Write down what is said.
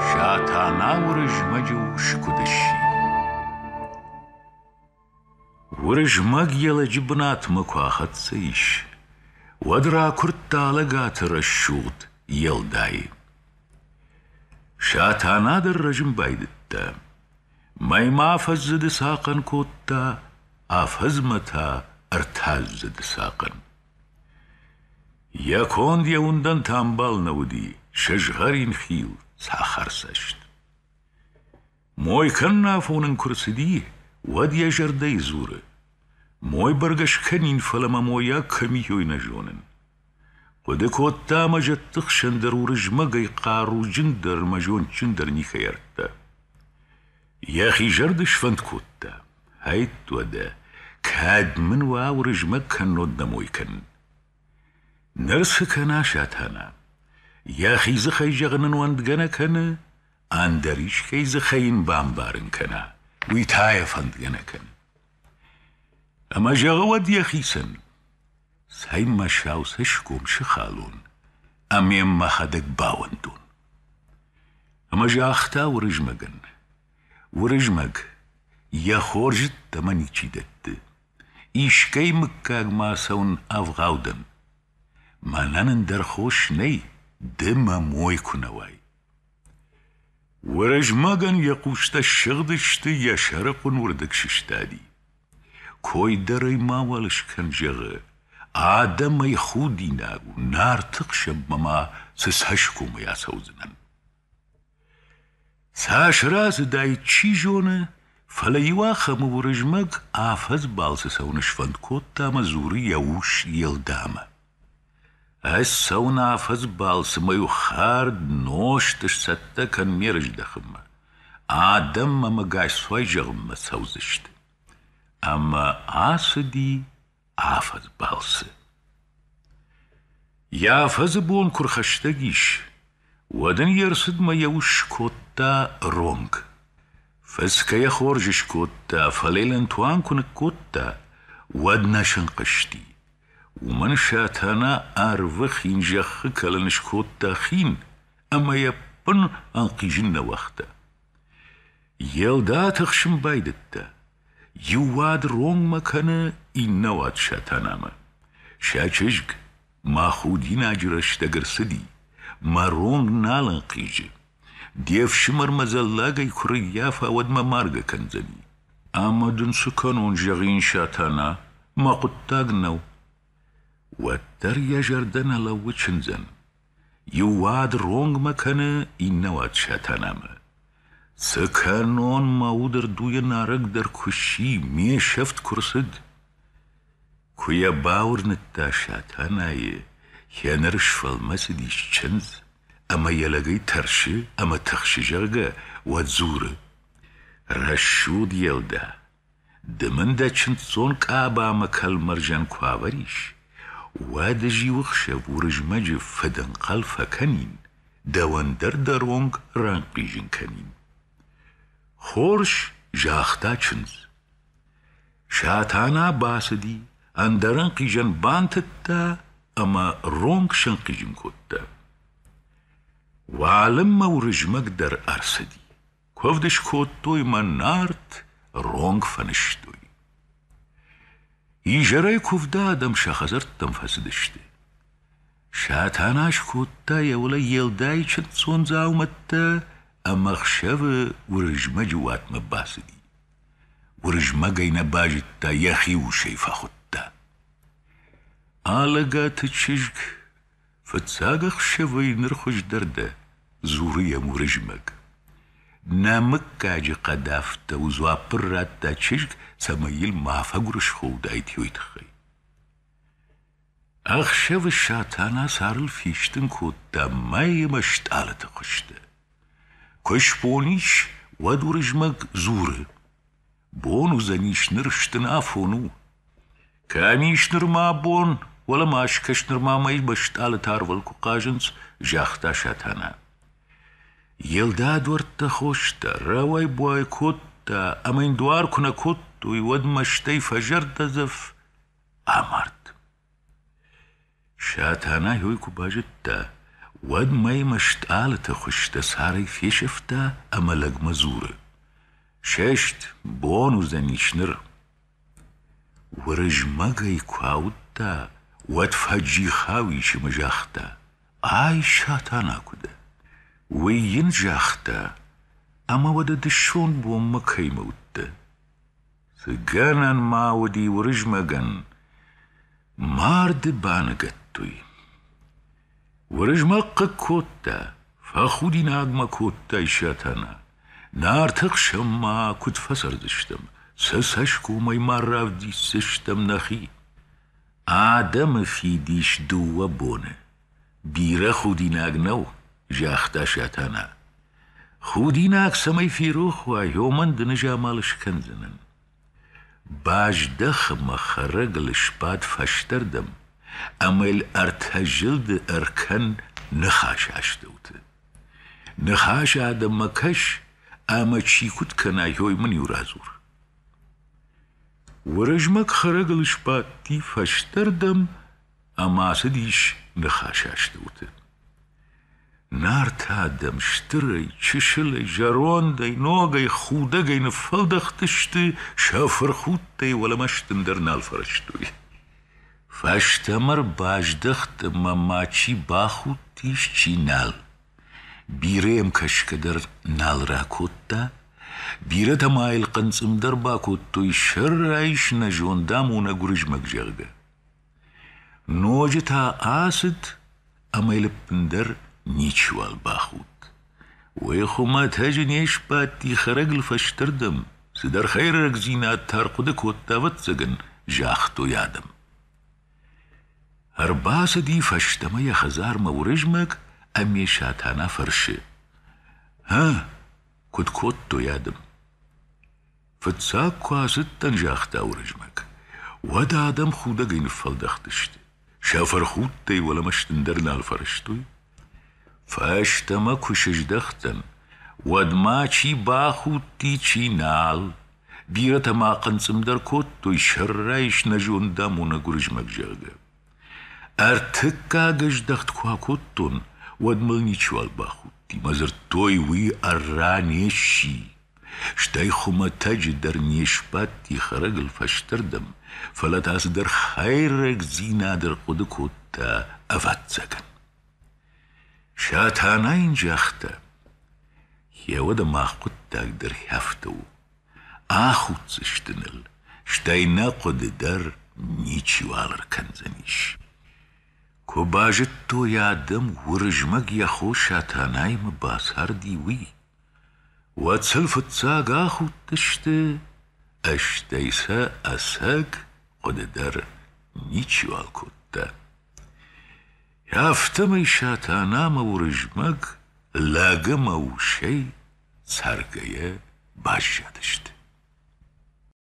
شاتانا ورژمەج و شکودشی ورژمەگ یەڵەجی بناتمە کواخەت سەیش وەدرا کورت تاڵەگاتە ڕەشوت یەڵدایی شاتانا دەڕەژم بایدتە مەیما فەزد ساقن کۆتتا ئافەزمەتا ئەرتاز زد ساقن یەکۆند یەوندەن تامباڵ نەودی شەژغەرین خیو ساخەر سەشت مۆی کەن نافۆنن کورسدی وەد یەژەردەی زورە مۆی بەرگەشکەنین فەلەمە مۆیا کەمیۆی نەژۆنن قودە کۆتتا مەجەتتخ شەندەر و ڕژمەگەی قاڕ و جندەر مەژۆن چندەر نیخەیەرتە یەخی ژەردش فەند کۆتتا هەیت توەدە کاد من وا و ڕژمەگ کەنۆت نەمۆی کەن نەرسکە ناشاتانە یاخی زخەی ژەغنن وەندگەنەکەنە ئاندەریشکەی زخەین بامبارنکەنە وی تایە فەندگەنەکەن ئەمە ژەغەوە دیەخیسن سای مەشاوسە شکۆم شخاڵون ئەمێم مەخەدەک باوەندون ئەمە ژاختا ورژمەگن ورژمەگ یەخۆرژت تەمەنیچی دەتتە ئیشکەی مکاگ ماسەون ئەڤغاودن مانەنن دەرخۆش نەی دمە مۆی کونەوای ورژمەگن یەقوشتە شغدشتە یەشەرقون وردەکششتادی کۆی دەڕەی ماوەڵشکەن ژەغە ئادەمەی خودی ناگو نارتقشە بمەما سس هەشکۆمە یاسەوزنن ساشراز دای چی ژۆنە فەلەیوا خەمە ورژمەگ ئافەز باڵسە سەونش فەند کۆتتامە زووری یەوش یێڵدامە ئەس سەون ئافەز باڵسمەی و خارد نۆشتش سەتتە کەن مێرش دەخمە ئادەم مەمە گاشسوای ژەغمە سەوزشت ئەمە ئاسدی ئافەز باڵسە یافەز بۆن کوڕخەشتەگیش وەدن یەرسدمە یەوش کۆتتا ڕۆنگ فەسکەیە خۆرژش کۆتتا فەلەیلەن توان کونک کۆتتا وەد نەشن قشتی ومن شاتانا ئارڤەخین ژەخە کەلەنش کۆتتا خین ئەمە یەپن ئەنقیژن نەوەختە یێڵدا تەخشم بایدتتا یوواد ڕۆنگ مەکەنە ئینەوات شاتانامە شاچشک ماخودی ناجرەش دەگەرسدی ما ڕۆنگ ناڵەنقیژە دێف شمەر مەزەڵاگەی کوڕی یافا وەدمە مارگە کەنزەنی ئامەدن سکەنۆن ژەغین شاتانا ما قوتتاگنەو وەتەر یەژەردەنە لە وچنزەن یوواد ڕۆنگ مەکەنە ئینەوات شاتانامە سکەنۆن ماودر دوویە نارەک دەرکوشی مێ شەفت کورسد کویە باورنتتا شاتانایە هێنەرش فەڵمەسدیش چنز ئەمە یەلەگەی تەرشە ئەمە تەخشە ژەرگە وەد زوورە ڕەشود یێڵدا دمندە چند چۆن کابامە کەلمەرژەن کواوەریش وا دژی وەخشە ورژمەجە فدەنقەڵ فەکەنین دەوەندەر دەڕۆنگ ڕەنقیژنکەنین خۆرش ژاختا چنز شاتانا باسدی ئەندەرەنقیژەن بانتتتا ئەمە ڕۆنگ شەنقیژن کۆتتا وعلمە ورژمەگ دەر ئەرسدی کۆڤدش کۆتتۆی مە نارت ڕۆنگ فەنشتۆی ئیژەرەی کوڤدا دەم شەخەزەرت دەم فەسدشتێ شاتاناش کۆتتا یەوڵە یێڵدای چت چۆن زاومەتتە ئەمەخشەڤە ورژمەج واتمە باسدی ورژمەگەی نەباژتتا یەخی و شەیفە خودتا ئالەگاتە چشک فتساگە خشەڤەی نرخش دەردە زووریە ورژمەگ نامک کاجی قەدافتە و زوا پڕاتتا چشک سەمەیل مافە گورش خۆدای تیۆی تخەی ئەخشەڤە شاتانا سارڵ فیشتن کۆتتا مایەمە شتالەتە خشتە کۆشپۆنیش وەد ورژمەگ زوورە بۆن و زەنیشنر شتن ئافۆن و کامیشنر ما بۆن وەڵە ماشکەشنر مامەی بە شتالە تارڤەڵک و قاژنج ژاختا شاتانا یێڵدا دووەرتە خۆشتە ڕەوای بوای کۆتتا ئەمەین دوار کونە کۆتتۆی وەد مەشتەی فەژەر دەزەف ئامارد شاتانا يويكو باجتا ود ماي مشتالة خشتا ساري فيشفتا اما لق مزورة ششت بونو زنيشنر ورجمغي كواوتا ود فجي خاويش مجاختا آي شاتانا كده وين جاختا اما ود دشون بوم مكي موتا سجانا ما ودي ورجمغن مارد بانقتوي ورجمق كوتا فخودي ناغما كوتا شاتانا نار تخشم ما كنت فسردشتم سسشكو ماي مراف دي سشتم نخي آدم في ديش دو بونه بيرا خودي ناغنو جاختا شاتانا خودي ناغ سمي في روخ ويومن دنجا مالش كنزنن باش دخم خرق الشباد فاشتردم اما الارتجلد اركن نخاش اشتوت نخاش آدم مكش اما چي كت كنايوي من يورازور ورجمك خرق الشباد دي فاشتردم اما سديش نخاش اشتوت نار تادم شتري چشلي جارون دي نوغي خودغي نفلدختشتي شافر خودتي ولا مشتن در نال فرشتوي فاشتمر باجدخت مماچي باخود تيش چي نال بيريم كشكدر نال راكوتا بيره تمايل قنصم در باكوتوي شرعيش نجون دامونا گرجمك جرگه نوجتا آسد اميل بندر نيچوال باخود ويخوما تاجنيش باتي خرق الفشتردم سدر خير رقزينات تارقود كوتا واتسگن جاختو يادم هرباس دي فشتما يا خزار مورجمك امي شاتانا فرشه ها كود كوتو يادم فتساك كواستا جاختا ورجمك ودا آدم خودا گين فلدختشت شافر خودتي ولا مشتندرنا الفرشتوي فاشتما كشش دختن ود ما چي باخود تي چي نال بيرتا ما قنصم در كوتوي شرعيش نجون دامونا گرجمك جاگه ارتكا گجدخت كواكوتون ود ملني چوال باخودتي مزر توي وي ارانيشي شتاي خما تاج در نيشباتي خرق الفشتردم فلا تاس در خيرك زينا در قد كوتا افاتسكن شاتانا جاختا يا ودا ما قدتاك در هفتو آخود سشتنل شتاي ناقد در نيچي والر كنزنيش كو باجتو يادم ورجمك يخو شاتاناي مباسار ديوي واتسلفت ساق آخود تشت اشتايسا اساق قد در نيچي والكوتا يافتمي شاتانا مورجمك لاقم او شي سارقيا باجادشت